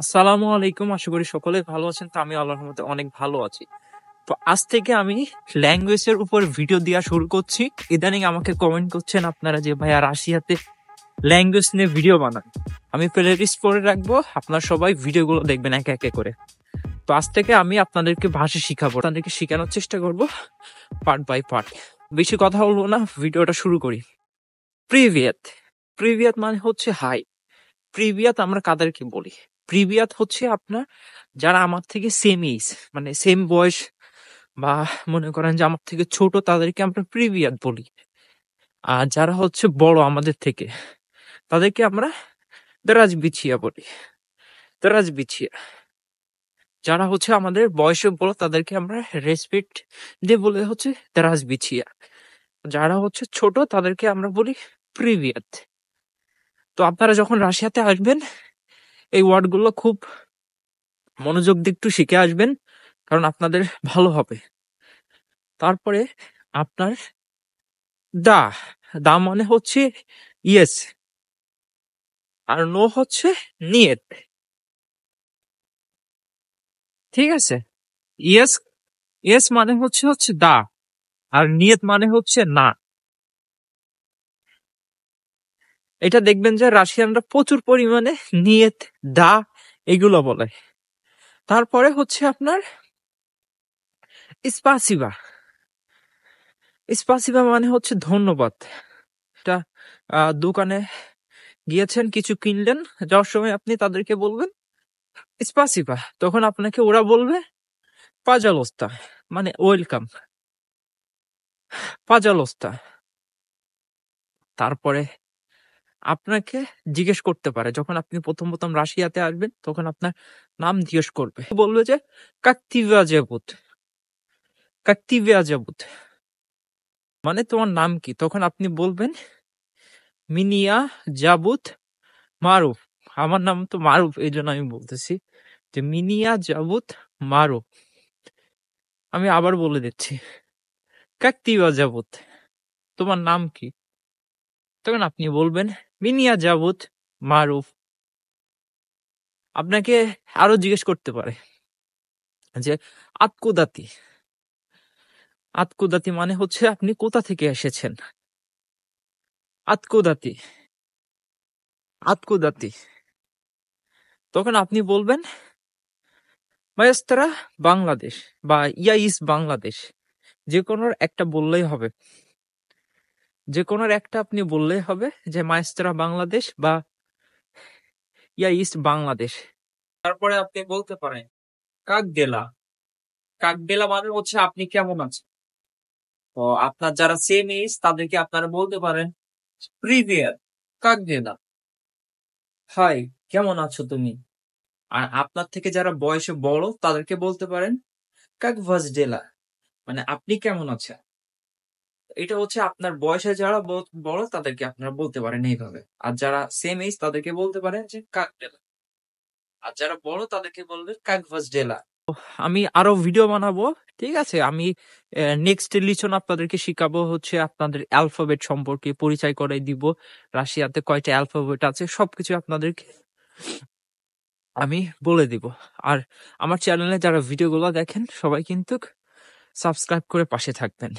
আসসালামু আলাইকুম। আশা করি সকলে ভালো আছেন। তো আমি আল্লাহর রহমতে অনেক ভালো আছি। তো আজ থেকে আমি ল্যাঙ্গুয়েজের উপর ভিডিও দেওয়া শুরু করছি। ইদানিং আমাকে কমেন্ট করছেন আপনারা যে ভাইয়া রাশিয়াতে ল্যাঙ্গুয়েজ নিয়ে ভিডিও বানান। আমি প্লে লিস্ট করে রাখবো, আপনারা সবাই ভিডিওগুলো দেখবেন একে একে করে। তো আজ থেকে আমি আপনাদেরকে ভাষা শিখাবো, আপনাদেরকে শেখানোর চেষ্টা করব পার্ট বাই পার্ট। বেশি কথা বলবো না, ভিডিওটা শুরু করি। প্রিভিয়াত। প্রিভিয়াত মানে হচ্ছে হাই। প্রিভিয়াত আমরা কাদেরকে বলি? প্রিভিয়াত হচ্ছে আপনার যারা আমার থেকে সেম এজ, মানে সেম বয়স, বা মনে করেন যে আমার থেকে ছোট, তাদেরকে আমরা প্রিভিয়াত বলি। আর যারা হচ্ছে বড় আমাদের থেকে, তাদেরকে আমরা দরাজ বিছিয়া বলি। দরাজ বিছিয়া। যারা হচ্ছে আমাদের বয়সে বড়, তাদেরকে আমরা রেসপেক্ট দিয়ে বলে হচ্ছে দরাজ বিছিয়া। যারা হচ্ছে ছোট, তাদেরকে আমরা বলি প্রিভিয়াত। তো আপনারা যখন রাশিয়াতে আসবেন, এই ওয়ার্ডগুলো খুব মনোযোগ দিয়ে একটু শিখে আসবেন, কারণ আপনাদের ভালো হবে। তারপরে আপনার দা। দা মানে হচ্ছে ইয়েস, আর নো হচ্ছে নিয়েত। ঠিক আছে? ইয়েস, ইয়েস মানে হচ্ছে হচ্ছে দা, আর নিয়ত মানে হচ্ছে না। এটা দেখবেন যে রাশিয়ানরা প্রচুর পরিমাণে নিয়ত, দা এগুলো বলে। তারপরে হচ্ছে আপনার স্পাসিবা। স্পাসিবা মানে হচ্ছে ধন্যবাদ। এটা দোকানে গিয়েছেন, কিছু কিনলেন, যাওয়ার সময় আপনি তাদেরকে বলবেন স্পাসিবা, তখন আপনাকে ওরা বলবে পাজালোস্তা, মানে ওয়েলকাম, পাজালোস্তা। তারপরে আপনাকে জিজ্ঞেস করতে পারে, যখন আপনি প্রথম প্রথম রাশিয়াতে আসবেন তখন আপনার নাম জিজ্ঞেস করবে, বলবে যে কাকতিভিয়া জেবুত, কাকতিভিয়া জেবুত মানে তোমার নাম কি? তখন আপনি বলবেন মিনিয়া জাবুত মারুফ। আমার নাম তো মারুফ, এই জন্য আমি বলতেছি যে মিনিয়া জাবুত মারুফ। আমি আবার বলে দিচ্ছি, কাকতিভিয়া জাবুত, তোমার নাম কি? তখন আপনি বলবেন মিনিয়া জাবুত মারুফ। আপনাকে আরো জিজ্ঞেস করতে পারে যে আতকুদাতি। আতকুদাতি মানে হচ্ছে আপনি কোথা থেকে এসেছেন। আতকুদাতি, আতকুদাতি। তখন আপনি বলবেন মায়াস্তারা বাংলাদেশ, বা ইস বাংলাদেশ। যে কোনো একটা বললেই হবে, যে কোনো একটা আপনি বললেই হবে যে মায়াস্তারা বাংলাদেশ বা ইস বাংলাদেশ। তারপরে আপনি বলতে পারেন কাক গেলা। কাক গেলা মানে হচ্ছে আপনি কেমন আছেন। তো আপনার যারা সেম এজ, তাদেরকে আপনারা বলতে পারেন প্রিভিয়ার, কাক গেলা, হাই, কেমন আছো তুমি। আর আপনার থেকে যারা বয়সে বড়, তাদেরকে বলতে পারেন কাক ভাজ ডেলা, মানে আপনি কেমন আছেন। এটা হচ্ছে আপনার বয়সে যারা বড়, তাদেরকে আপনারা বলতে পারেন এইভাবে। আর যারা সেম এজ, তাদেরকে বলতে পারেন যে কাক ডেলা। আর যারা বড়, তাদেরকে বলবেন কাক ভাজ ডেলা। আমি আরো ভিডিও বানাবো, ঠিক আছে? আমি নেক্সট লিসন আপনাদেরকে শিখাবো হচ্ছে আপনাদের অ্যালফাবেট সম্পর্কে পরিচয় করে দিব। রাশিয়াতে কয়টা অ্যালফাবেট আছে সবকিছু আপনাদেরকে আমি বলে দিব। আর আমার চ্যানেলে যারা ভিডিওগুলো দেখেন, সবাই কিন্তু সাবস্ক্রাইব করে পাশে থাকবেন।